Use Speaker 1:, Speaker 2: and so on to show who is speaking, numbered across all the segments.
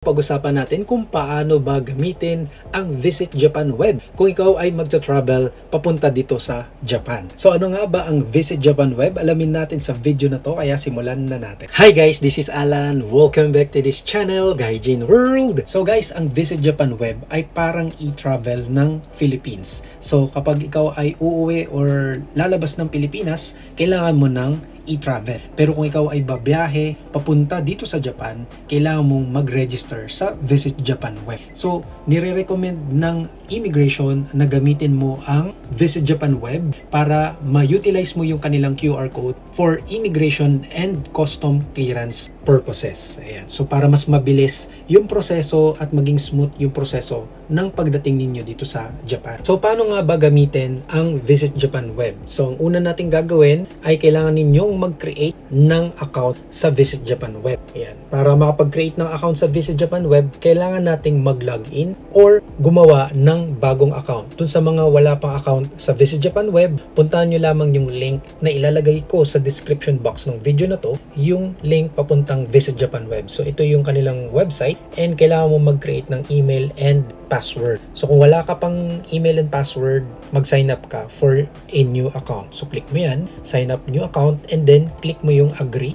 Speaker 1: Pag-usapan natin kung paano ba gamitin ang Visit Japan Web kung ikaw ay magta-travel papunta dito sa Japan. So ano nga ba ang Visit Japan Web? Alamin natin sa video na to, kaya simulan na natin. Hi guys, this is Alan. Welcome back to this channel, Gaijin World. So guys, ang Visit Japan Web ay parang e-travel ng Philippines. So kapag ikaw ay uuwi or lalabas ng Pilipinas, kailangan mo ng e-travel. Pero kung ikaw ay babiyahe papunta dito sa Japan, kailangan mong mag-register sa Visit Japan Web. So, nire-recommend ng immigration na gamitin mo ang Visit Japan Web para ma-utilize mo yung kanilang QR code for immigration and custom clearance purposes. Ayan. So, para mas mabilis yung proseso at maging smooth yung proseso ng pagdating ninyo dito sa Japan. So, paano nga ba gamitin ang Visit Japan Web? So, ang una nating gagawin ay kailangan ninyong mag-create ng account sa Visit Japan Web. Ayan. Para makapag-create ng account sa Visit Japan Web, kailangan nating mag-login or gumawa ng bagong account. Dun sa mga wala pang account sa Visit Japan Web, puntahan nyo lamang yung link na ilalagay ko sa description box ng video na to, yung link papuntang Visit Japan Web. So, ito yung kanilang website and kailangan mo mag-create ng email and password. So, kung wala ka pang email and password, mag-sign up ka for a new account. So, click mo yan, sign up new account, and then click mo yung agree,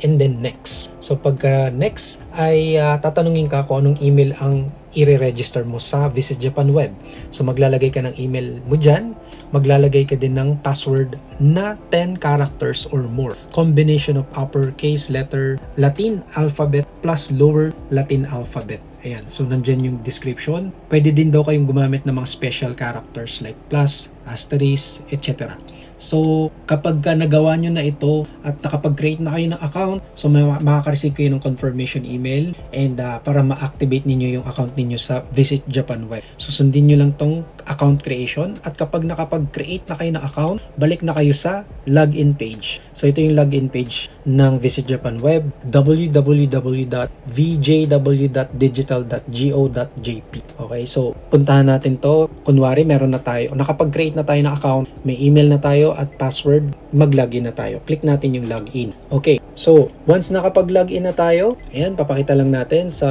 Speaker 1: and then next. So, pagka next, ay tatanungin ka kung anong email ang i-register mo sa Visit Japan Web. So, maglalagay ka ng email mo dyan, maglalagay ka din ng password na 10 characters or more. Combination of uppercase letter Latin alphabet plus lower Latin alphabet. Ayan, so nandyan yung description. Pwede din daw kayong gumamit ng mga special characters like plus, asterisk, etc. So, kapag nagawa nyo na ito at nakapag-create na kayo ng account, so makaka-receive kayo ng confirmation email and para ma-activate ninyo yung account ninyo sa Visit Japan Web. So, sundin nyo lang tong account creation at kapag nakapag-create na kayo ng account, balik na kayo sa login page. So, ito yung login page ng Visit Japan Web, www.vjw.digital.go.jp. Okay, so puntahan natin to. Kunwari, meron na tayo, nakapag-create na tayo ng account, may email na tayo at password, mag-login na tayo. Click natin yung login. Okay, so once nakapag-login na tayo, ayan, papakita lang natin sa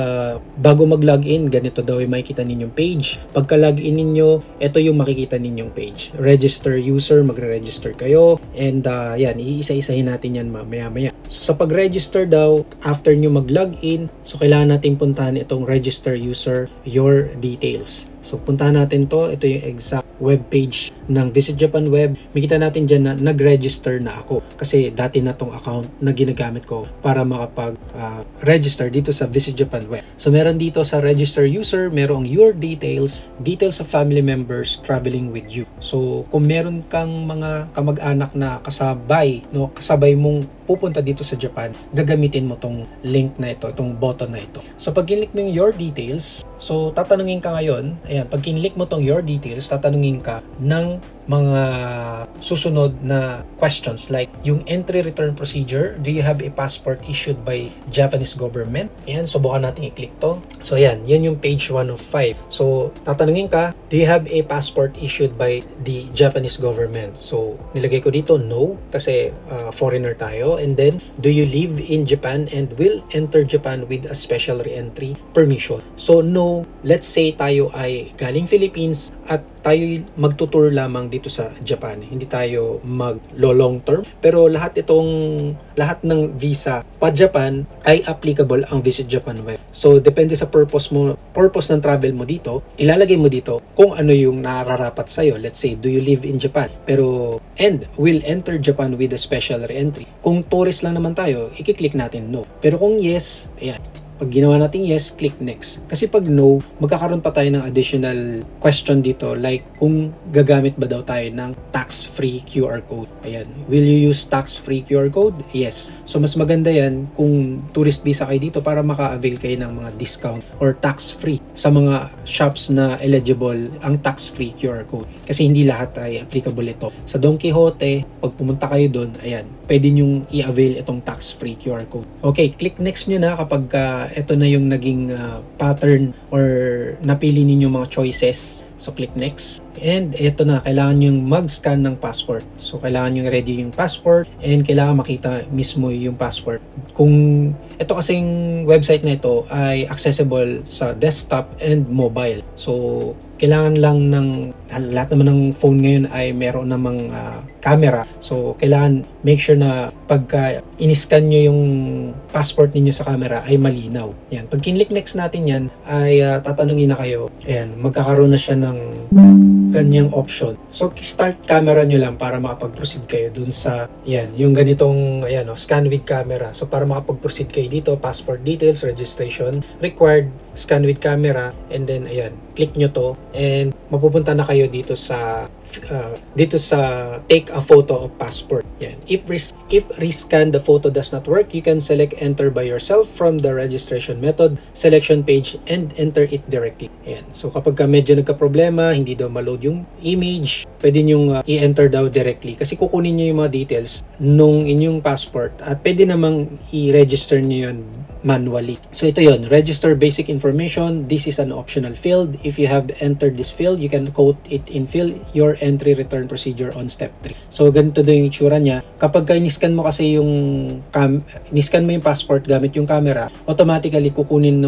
Speaker 1: bago mag-login, ganito daw yung makikita ninyong page. Pagka-login ninyo, ito yung makikita ninyong page. Register user, magre-register kayo, and yan, iisa-isahin natin yan mamaya-maya. So sa pag-register daw, after nyo mag-login, so kailangan natin puntahan itong register user, your details. So, puntahan natin to. Ito yung exact web page ng Visit Japan Web. Makita natin dyan na nag-register na ako. Kasi dati na tong account na ginagamit ko para makapag-register dito sa Visit Japan Web. So, meron dito sa register user, merong your details, details of family members traveling with you. So, kung meron kang mga kamag-anak na kasabay mong pupunta dito sa Japan, gagamitin mo tong link na ito, itong button na ito. So, pag kinlik mo yung your details, so, tatanungin ka ngayon, ayan, pag kinlik mo tong your details, tatanungin ka ng mga susunod na questions like yung entry return procedure, do you have a passport issued by Japanese government? Ayan, subukan natin i-click to. So ayan, yan yung page 1 of 5. So tatanungin ka, do you have a passport issued by the Japanese government? So nilagay ko dito no kasi foreigner tayo, and then do you live in Japan and will enter Japan with a special re-entry permission? So no, let's say tayo ay galing Philippines at tayo magtutour lamang dito sa Japan. Hindi tayo mag-long term. Pero lahat ng visa pa Japan ay applicable ang Visit Japan Web. So, depende sa purpose ng travel mo dito, ilalagay mo dito kung ano yung nararapat sa'yo. Let's say, do you live in Japan? Pero, and will enter Japan with a special re-entry. Kung tourist lang naman tayo, i-click natin no. Pero kung yes, ayan. Pag ginawa natin yes, click next. Kasi pag no, magkakaroon pa tayo ng additional question dito like kung gagamit ba daw tayo ng tax-free QR code. Ayan. Will you use tax-free QR code? Yes. So mas maganda yan kung tourist visa kayo dito para maka-avail kayo ng mga discount or tax-free sa mga shops na eligible ang tax-free QR code. Kasi hindi lahat ay applicable ito. Sa Don Quixote, pag pumunta kayo doon, ayan, pwede nyong i-avail itong tax-free QR code. Okay, click next nyo na kapag ito na yung naging pattern or napili ninyo mga choices So click next. And ito na, kailangan yung mag-scan ng passport. So kailangan yung ready yung passport and kailangan makita mismo yung passport. Kung ito kasing website na ito ay accessible sa desktop and mobile. So kailangan lang ng lahat naman ng phone ngayon ay meron namang camera. So kailangan make sure na pagka in-scan nyo yung passport ninyo sa camera ay malinaw. Yan. Pag kinlik next natin yan ay tatanungin na kayo. Ayan, magkakaroon na siya ng ganyang option. So start camera nyo lang para makapag-proceed kayo dun sa yan, yung ganitong ayan, scan with camera. So para makapag-proceed kayo dito, passport details, registration required, scan with camera, and then ayan, click nyo to and mapupunta na kayo dito sa take a photo of passport. Yan. If rescan the photo does not work, you can select enter by yourself from the registration method selection page and enter it directly. Yan. So kapag medyo nagka-problema, hindi daw ma-load yung image, pwede nyo i-enter daw directly kasi kukunin nyo yung mga details nung inyong passport at pwede namang i-register nyo yun manually. So ito yon, register basic information. This is an optional field. If you have entered this field, you can quote it in fill your entry return procedure on step 3. So ganito daw yung itsura niya. Kapag in-scan mo kasi yung in-scan mo yung passport gamit yung camera, automatically kukunin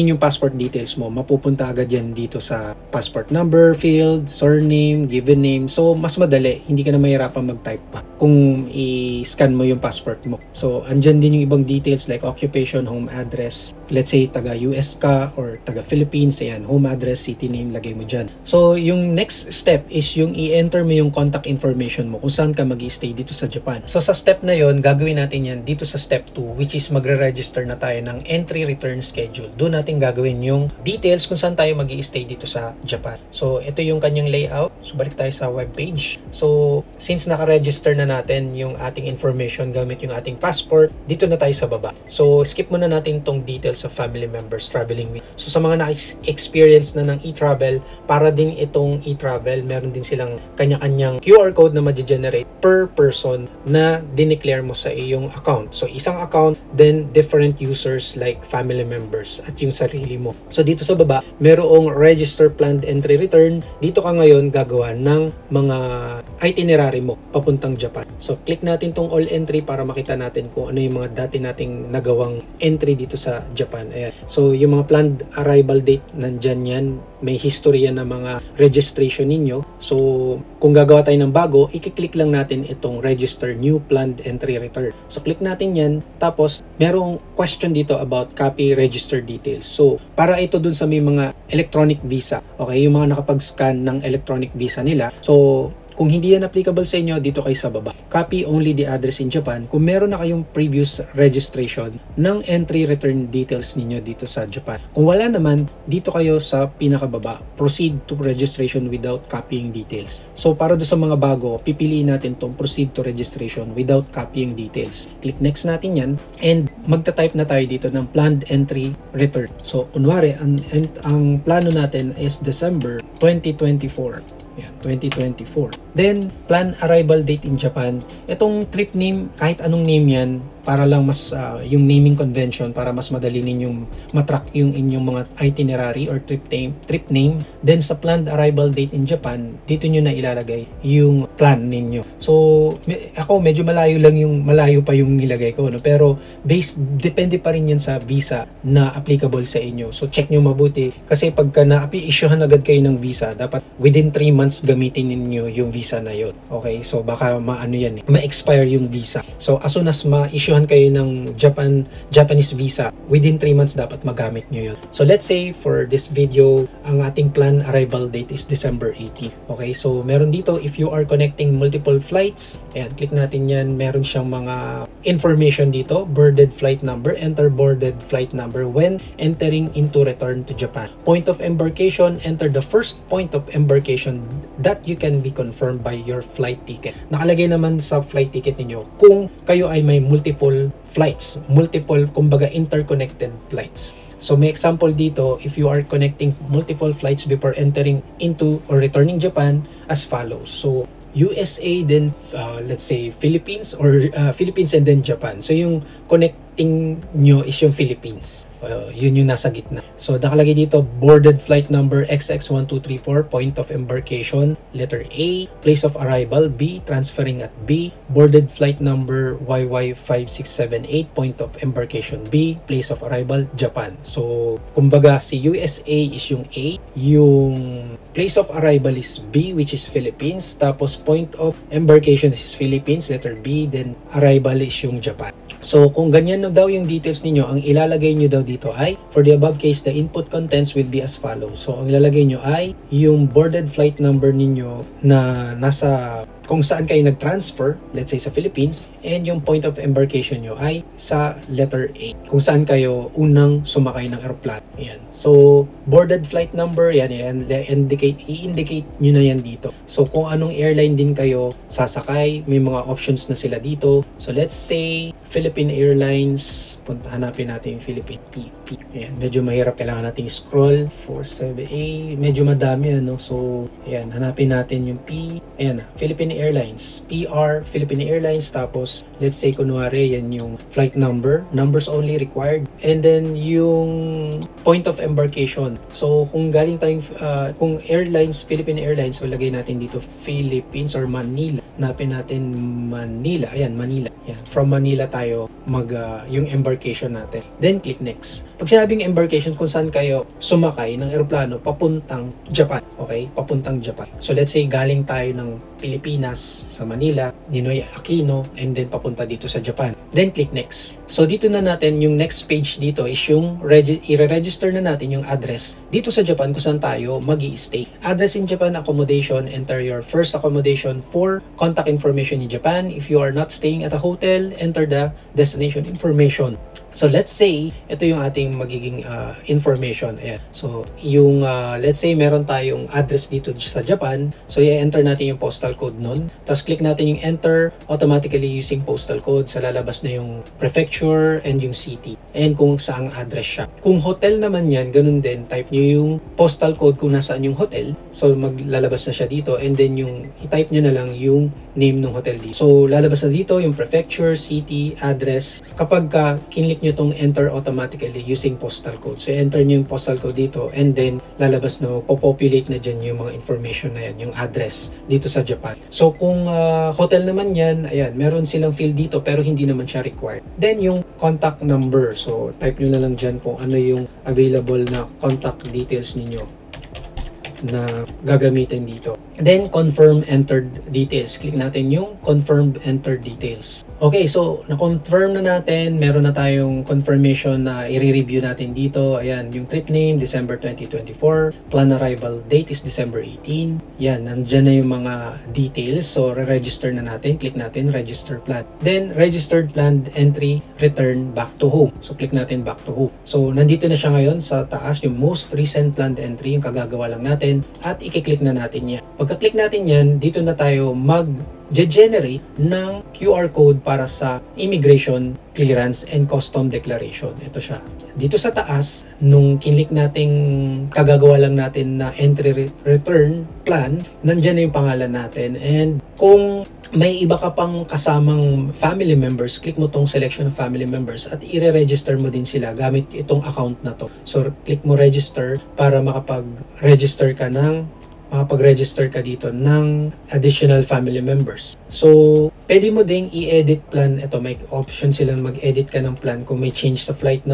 Speaker 1: yung passport details mo. Mapupunta agad yan dito sa passport number field, surname, given name. So mas madali, hindi ka na mahirapan mag-type pa kung i-scan mo yung passport mo. So andyan din yung ibang details like occupation, home address. Let's say taga US ka or taga Philippines, ayan, home address, city name, lagay mo dyan. So yung next step is yung i-enter mo yung contact information mo kung saan ka mag-i-stay dito sa Japan. So sa step na yon, gagawin natin yan dito sa step 2, which is magre-register na tayo ng entry return schedule. Doon natin gagawin yung details kung saan tayo mag-i-stay dito sa Japan. So ito yung kanyang layout. So balik tayo sa web page. So since naka-register na natin yung ating information gamit yung ating passport, dito na tayo sa baba. So skip muna natin tong details of family members traveling with. So sa mga na-experience na ng e-travel, para din itong e-travel, meron din silang kanya-kanyang QR code na ma-generate per person na dineclare mo sa iyong account. So isang account, then different users like family members at yung sarili mo. So dito sa baba, merong register planned entry return. Dito ka ngayon gagawa ng mga itinerary mo papuntang Japan. So click natin tong all entry para makita natin kung ano yung mga dati nating nagawang entry dito sa Japan. Ayan. So yung mga planned arrival date, nandyan yan. May history yan ng mga registration ninyo. So kung gagawa tayo ng bago, i-click lang natin itong register new planned entry return. So click natin yan. Tapos merong question dito about copy register details. So para ito dun sa may mga electronic visa. Okay, yung mga nakapag-scan ng electronic visa nila. So kung hindi yan applicable sa inyo, dito kayo sa baba. Copy only the address in Japan. Kung meron na kayong previous registration ng entry return details ninyo dito sa Japan. Kung wala naman, dito kayo sa pinakababa. Proceed to registration without copying details. So para do sa mga bago, pipiliin natin tong proceed to registration without copying details. Click next natin yan and magta-type na tayo dito ng planned entry return. So kunwari, ang plano natin is December 2024. Yan, 2024. Then, plan arrival date in Japan. Itong trip name, kahit anong name yan, para lang mas yung naming convention, para mas madali ninyong matrack yung inyong mga itinerary or trip name. Then, sa planned arrival date in Japan, dito nyo na ilalagay yung plan ninyo. So, ako medyo malayo pa yung nilagay ko, no? Pero depende pa rin yan sa visa na applicable sa inyo. So, check nyo mabuti kasi pagka na-issuehan agad kayo ng visa, dapat within 3 months gamitin ninyo yung visa na yun. Okay? So, baka ma-expire yung visa. So, as soon as ma-issuehan kayo ng Japanese visa, within 3 months dapat magamit nyo yun. So, let's say for this video, ang ating plan arrival date is December 18. Okay? So, meron dito, if you are connecting multiple flights, ayan, click natin yan. Meron siyang mga information dito. Boarded flight number. Enter boarded flight number when entering into return to Japan. Point of embarkation. Enter the first point of embarkation that you can be confirmed by your flight ticket. Nakalagay naman sa flight ticket ninyo kung kayo ay may multiple flights. Kumbaga interconnected flights. So may example dito, if you are connecting multiple flights before entering into or returning Japan as follows. So USA, then let's say Philippines or Philippines and then Japan. So yung connecting selecting nyo is yung Philippines. Yun yung nasa gitna. So nakalagay dito, boarded flight number XX1234, point of embarkation, letter A, place of arrival, B, transferring at B, boarded flight number YY5678, point of embarkation B, place of arrival, Japan. So kumbaga si USA is yung A, yung place of arrival is B, which is Philippines, tapos point of embarkation is Philippines, letter B, then arrival is yung Japan. So kung ganyan na daw yung details ninyo, ang ilalagay nyo daw dito ay, for the above case, the input contents will be as follows. So ang ilalagay nyo ay yung boarded flight number ninyo na nasa kung saan kayo nag-transfer, let's say sa Philippines, and yung point of embarkation nyo ay sa letter A, kung saan kayo unang sumakay ng aeroplano. Yan. So, boarded flight number, yan, i-indicate nyo na yan dito. So, kung anong airline din kayo sasakay, may mga options na sila dito. So, let's say, Philippine Airlines, hanapin natin yung Philippine PP. Ayan, medyo mahirap, kailangan natin scroll, 47A, medyo madami, ano. So, ayan, hanapin natin yung P, ayan, Philippine Airlines, PR, Philippine Airlines, tapos let's say kunwari yan yung flight number, numbers only required, and then yung point of embarkation. So kung galing tayong kung airlines, Philippine Airlines, so lagay natin dito Philippines or Manila, hanapin natin Manila, ayan, Manila, yan, from Manila tayo yung embarkation natin, then click next. Pag sinabing embarkation, kung saan kayo sumakay ng eroplano papuntang Japan, okay, papuntang Japan. So let's say galing tayo ng Pilipinas sa Manila, Ninoy Aquino, and then papunta dito sa Japan. Then click next. So dito na natin, yung next page dito is yung i-register na natin yung address dito sa Japan kung saan tayo mag-i-stay. Address in Japan, accommodation, enter your first accommodation for contact information in Japan. If you are not staying at a hotel, enter the destination information. So let's say, ito yung ating magiging information. Ayan. So yung let's say meron tayong address dito sa Japan. So i-enter natin yung postal code nun. Tapos click natin yung enter, automatically using postal code. Sa lalabas na yung prefecture and yung city. And kung saang address siya. Kung hotel naman yan, ganun din. Type nyo yung postal code kung nasaan yung hotel. So maglalabas na siya dito. And then yung i-type nyo na lang yung name ng hotel dito. So lalabas na dito yung prefecture, city, address. Kapag kinlik nyo itong enter automatically using postal code. So enter nyo yung postal code dito and then lalabas na popopulate na dyan yung mga information na yan, yung address dito sa Japan. So kung hotel naman yan, ayan, meron silang field dito pero hindi naman siya required. Then yung contact number. So type nyo na lang dyan kung ano yung available na contact details ninyo na gagamitin dito. Then, confirm entered details. Click natin yung confirm entered details. Okay, so na-confirm na natin. Meron na tayong confirmation na i-review natin dito. Ayan, yung trip name, December 2024. Plan arrival date is December 18. Yan, nandyan na yung mga details. So, re-register na natin. Click natin, register plan. Then, registered planned entry, return back to home. So, click natin back to home. So, nandito na siya ngayon sa taas, yung most recent planned entry, yung kagagawa lang natin. At i-click na natin yan. Pagka-click natin yan, dito na tayo mag-generate ng QR code para sa immigration clearance and custom declaration. Ito siya. Dito sa taas, nung kinlik nating kagagawa lang natin na entry return plan, nandyan na yung pangalan natin. And kung may iba ka pang kasamang family members, click mo tong selection of family members at i-register mo din sila gamit itong account na to. So, click mo register para makapag-register ka dito ng additional family members. So, pwede mo ding i-edit plan. Ito, may option silang mag-edit ka ng plan kung may change sa flight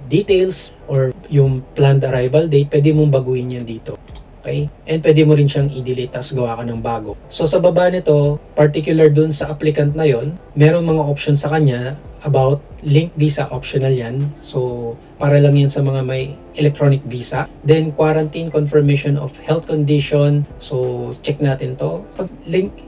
Speaker 1: details or yung planned arrival date, pwede mong baguhin yan dito. Okay? And pwede mo rin siyang i-delete tapos gawa ka ng bago. So sa baba nito, particular dun sa applicant na yon, meron mga options sa kanya about link visa, optional yan. So para lang yan sa mga may electronic visa. Then quarantine confirmation of health condition. So check natin to. Pag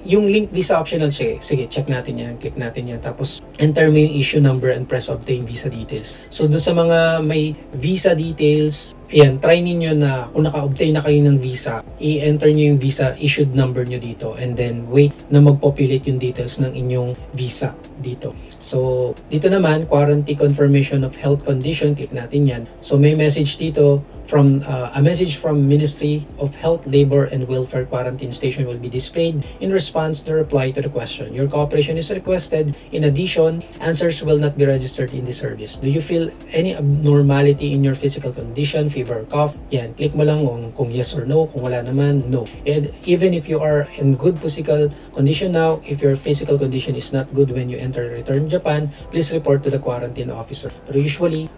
Speaker 1: yung link visa optional, sige, check natin yan, click natin yan. Tapos enter mo yung issue number and press obtain visa details. So doon sa mga may visa details, ayan, try ninyo na kung naka-obtain na kayo ng visa, i-enter nyo yung visa issued number nyo dito and then wait na mag-populate yung details ng inyong visa dito. So, dito naman, quarantine confirmation of health condition, click natin yan. So, may message dito from a message from Ministry of Health, Labor and Welfare quarantine station will be displayed in response to reply to the question. Your cooperation is requested. In addition, answers will not be registered in the service. Do you feel any abnormality in your physical condition, fever, cough? Yan, click mo lang kung yes or no. Kung wala naman, no. And even if you are in good physical condition now, if your physical condition is not good when you enter return Japan, please report to the quarantine officer. Pero usually,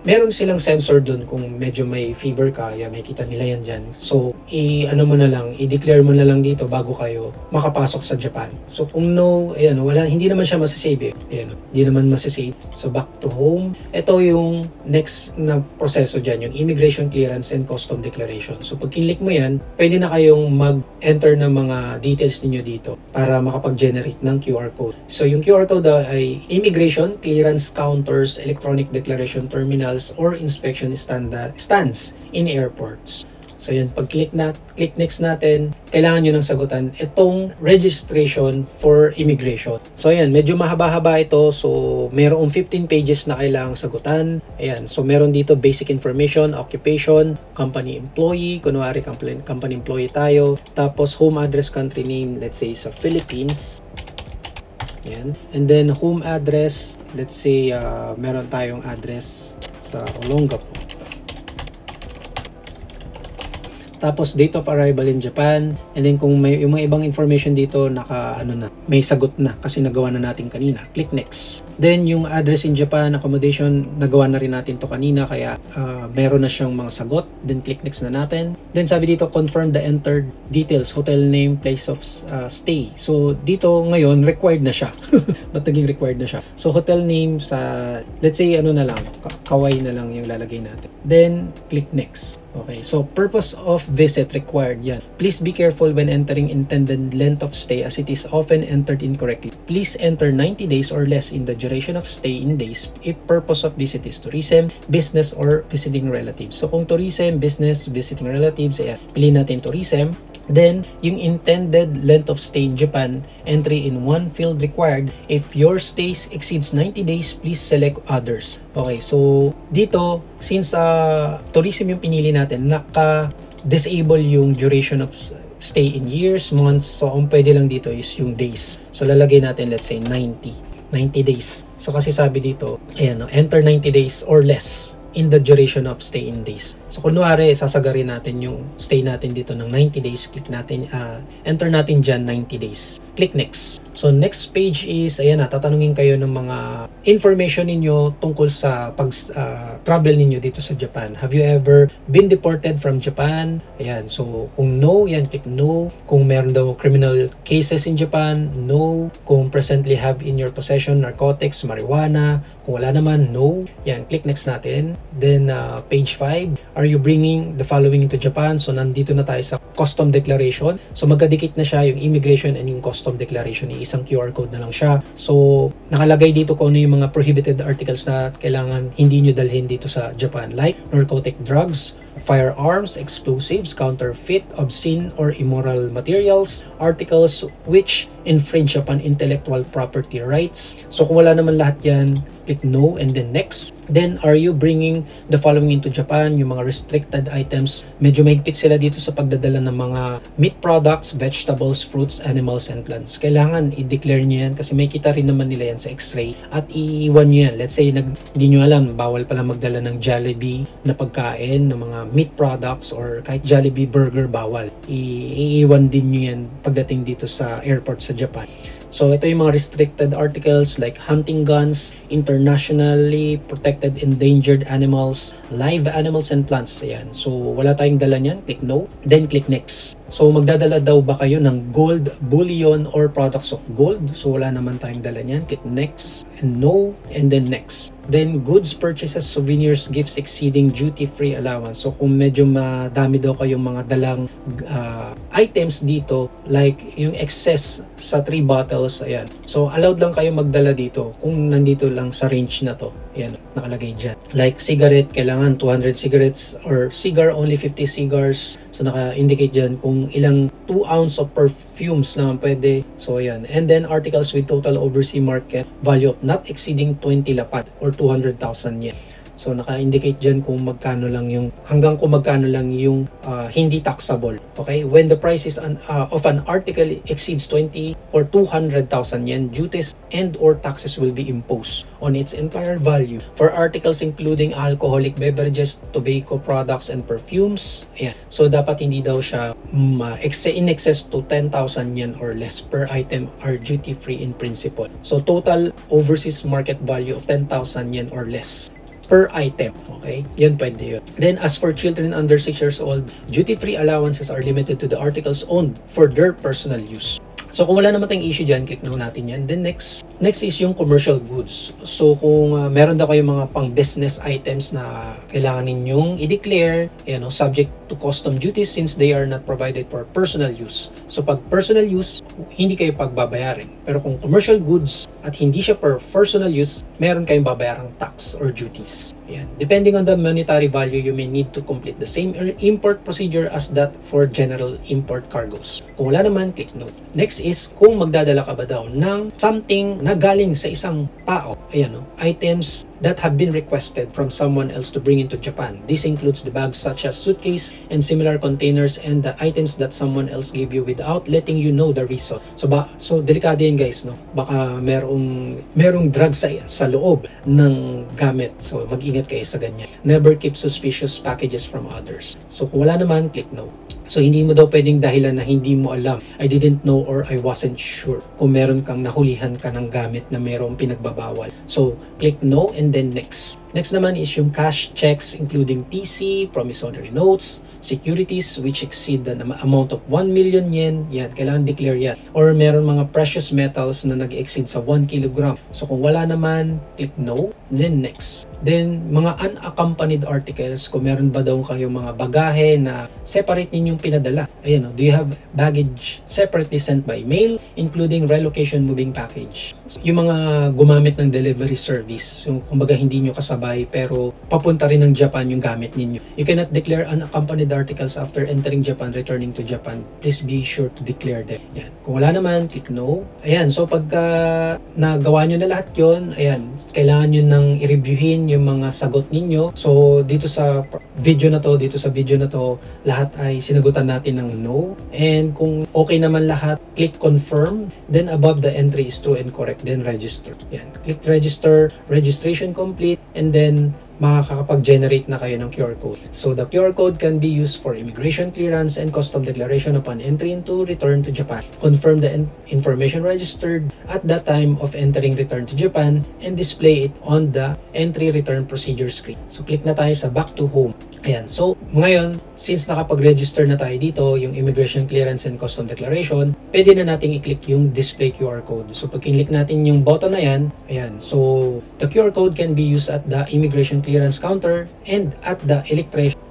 Speaker 1: meron silang sensor dun kung medyo may fever ka, may kita nila yan dyan. So, i-declare mo na lang dito bago kayo makapasok sa Japan. So, kung no, hindi naman siya masasave hindi naman masasave. So, back to home. Ito yung next na proseso dyan, yung immigration clearance and custom declaration. So, pag kinlik mo yan, pwede na kayong mag-enter ng mga details ninyo dito para makapag-generate ng QR code. So, yung QR code ay immigration, clearance counters, electronic declaration terminals, or inspection stands in airports. So yan, pag click next natin, kailangan nyo nang sagutan itong registration for immigration. So ayan, medyo mahaba-haba ito. So merong 15 pages na kailangang sagutan. Ayan, so meron dito basic information, occupation, company employee, kunwari company employee tayo. Tapos home address, country name, let's say sa Philippines. Ayan. And then home address, let's say meron tayong address sa Olongapo. Tapos date of arrival in Japan, and then kung may yung mga ibang information dito may sagot na kasi nagawa na natin kanina. Click next. Then yung address in Japan, accommodation, nagawa na rin natin to kanina kaya meron na siyang mga sagot. Then click next na natin. Then sabi dito confirm the entered details, hotel name, place of stay. So dito ngayon required na siya. Ba't naging required na siya? So hotel name sa, let's say Kauai na lang yung lalagay natin. Then click next. Okay, so purpose of visit required yan. Please be careful when entering intended length of stay as it is often entered incorrectly. Please enter 90 days or less in the duration of stay in days if purpose of visit is tourism, business, or visiting relatives. So kung tourism, business, visiting relatives, piliin natin tourism. Then, yung intended length of stay in Japan, entry in one field required. If your stay exceeds 90 days, please select others. Okay, so dito, since tourism yung pinili natin, naka-disable yung duration of stay in years, months. So, ang pwede lang dito is yung days. So, lalagay natin, let's say, 90 days. So, kasi sabi dito, enter 90 days or less in the duration of stay in days. So, kunwari, sasagarin natin yung stay natin dito ng 90 days. Click natin, enter natin dyan 90 days. Click next. So, next page is, tatanungin kayo ng mga information ninyo tungkol sa pag-travel ninyo dito sa Japan. Have you ever been deported from Japan? Ayan. So, kung no, click no. Kung meron daw criminal cases in Japan, no. Kung presently have in your possession narcotics, marijuana, kung wala naman, no. Click next natin. Then, page 5, are you bringing the following into Japan? So, nandito na tayo sa custom declaration. So, magkadikit na siya yung immigration and yung custom declaration. Isang QR code na lang siya. So, nakalagay dito kung ano yung mga prohibited articles na kailangan hindi nyo dalhin dito sa Japan. Like, narcotic drugs, firearms, explosives, counterfeit, obscene or immoral materials, articles which infringe upon intellectual property rights. So kung wala naman lahat yan, click no and then next. Then, are you bringing the following into Japan? Yung mga restricted items, medyo mahigpit sila dito sa pagdadala ng mga meat products, vegetables, fruits, animals, and plants. Kailangan i-declare nyo yan kasi may kita rin naman nila yan sa x-ray at iiwan nyo yan. Let's say, hindi nyo alam, bawal pala magdala ng Jollibee na pagkain, ng mga meat products or kahit Jollibee burger, bawal. Iiwan din nyo yan pagdating dito sa airport sa Japan. So, ito yung mga restricted articles like hunting guns, internationally protected endangered animals, live animals, and plants. Ayan. So, wala tayong dala niyan. Click no. Then, click next. So, magdadala daw ba kayo ng gold, bullion, or products of gold? So, wala naman tayong dala niyan. Click next. And no. And then next. Then, goods, purchases, souvenirs, gifts exceeding duty-free allowance. So, kung medyo madami daw kayong mga dalang items dito, like yung excess sa 3 bottles, ayan. So, allowed lang kayo magdala dito kung nandito lang sa range na to. Ayan, nakalagay dyan. Like cigarette, kailangan 200 cigarettes or cigar, only 50 cigars. So naka-indicate dyan kung ilang 2 ounce of perfumes naman pwede. So ayan. And then articles with total overseas market value of not exceeding 20 lapad or 200,000 yen. So naka-indicate dyan kung magkano lang yung, hanggang kung magkano lang yung hindi taxable. Okay? When the price is of an article exceeds 20 or 200,000 yen, duties and or taxes will be imposed on its entire value. For articles including alcoholic beverages, tobacco products, and perfumes, ayan. So dapat hindi daw siya in excess to 10,000 yen or less per item are duty-free in principle. So total overseas market value of 10,000 yen or less per item. Okay? Yun pwede yun. Then, as for children under 6 years old, duty-free allowances are limited to the articles owned for their personal use. So, kung wala naman tayong issue dyan, click na natin yan. Then, next is yung commercial goods. So, kung meron daw kayong mga pang-business items na kailangan ninyong i-declare, subject to custom duties since they are not provided for personal use. So, pag personal use, hindi kayo pagbabayarin. Pero kung commercial goods at hindi siya per personal use, meron kayong babayarang tax or duties. Yan. Depending on the monetary value, you may need to complete the same import procedure as that for general import cargoes. Kung wala naman, click no. Next is kung magdadala ka ba daw ng something na galing sa isang tao. Ayan, items that have been requested from someone else to bring into Japan. This includes the bags such as suitcase and similar containers and the items that someone else gave you without letting you know the reason. So delikado yan guys, no? Baka merong drugs sa loob ng gamit. So mag-ingat kayo sa ganyan. Never keep suspicious packages from others. So kung wala naman, click no. So hindi mo daw pwedeng dahilan na hindi mo alam. I didn't know or I wasn't sure kung meron kang nahulihan ka ng gamit na merong pinagbabawal. So click no and then next. Next naman is yung cash checks including TC, promissory notes, securities which exceed the amount of 1 million yen. Yan, kailangan declare yan. Or meron mga precious metals na nag-exceed sa 1 kilogram. So kung wala naman, click no, then next. Then mga unaccompanied articles, kung meron ba daw kayong mga bagahe na separate ninyong pinadala. Ayan, do you have baggage separately sent by mail including relocation moving package? Yung mga gumamit ng delivery service, yung kumbaga hindi nyo kasabay pero papunta rin ng Japan yung gamit ninyo. You cannot declare unaccompanied articles after entering Japan, returning to Japan. Please be sure to declare them. Ayan. Kung wala naman, click no. Ayan, so pagka nagawa nyo na lahat yon, ayan, kailangan nyo nang i-reviewin yung mga sagot ninyo. So dito sa video na to, lahat ay sinagutan natin ng no. And kung okay naman lahat, click confirm. Then above the entry is true and correct. Then register. Yan. Click register, registration complete, and then makakapag-generate na kayo ng QR code. So the QR code can be used for immigration clearance and custom declaration upon entry into return to Japan. Confirm the information registered at that time of entering return to Japan and display it on the entry return procedure screen. So click na tayo sa back to home. Ayan. So ngayon, since nakapag-register na tayo dito, yung immigration clearance and custom declaration, pwede na nating i-click yung display QR code. So pag click natin yung button na yan, ayan. So the QR code can be used at the immigration clearance counter and at the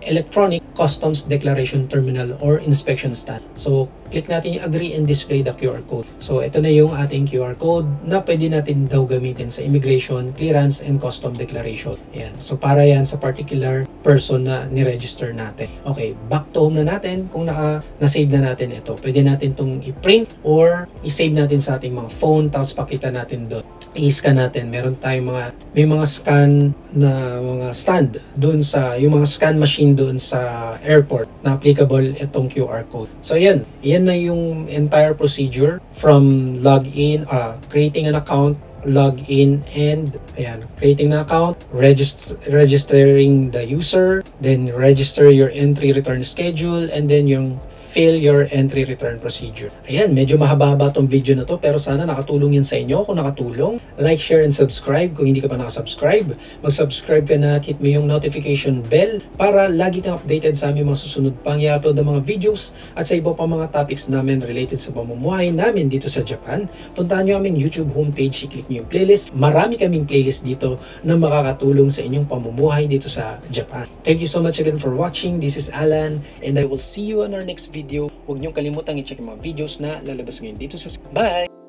Speaker 1: electronic customs declaration terminal or inspection stand. So click natin yung agree and display the QR code. So ito na yung ating QR code na pwede natin daw gamitin sa immigration, clearance, and custom declaration. Ayan. So para yan sa particular person na ni-register natin. Okay, back to home na natin. Kung na-save na natin ito, pwede natin itong i-print or i-save natin sa ating mga phone tapos pakita natin doon. I-scan natin. Meron tayong may mga scan na mga stand doon sa, yung mga scan machine doon sa airport na applicable itong QR code. So yan na yung entire procedure from login, creating an account, login, and ayan, creating an account, registering the user, then register your entry return schedule, and then yung fill your entry return procedure. Ayan, medyo mahaba-haba tong video na to pero sana nakatulong yan sa inyo. Kung nakatulong, like, share, and subscribe. Kung hindi ka pa nakasubscribe, mag-subscribe ka na at hit mo yung notification bell para lagi kang updated sa aming mga susunod pang i-upload ng mga videos at sa iba pa mga topics namin related sa pamumuhay namin dito sa Japan. Puntahan nyo aming YouTube homepage, i-click nyo yung playlist. Marami kaming playlist dito na makakatulong sa inyong pamumuhay dito sa Japan. Thank you so much again for watching. This is Alan and I will see you on our next video. Huwag niyong kalimutang i-check yung mga videos na lalabas ngayon dito sa... Bye!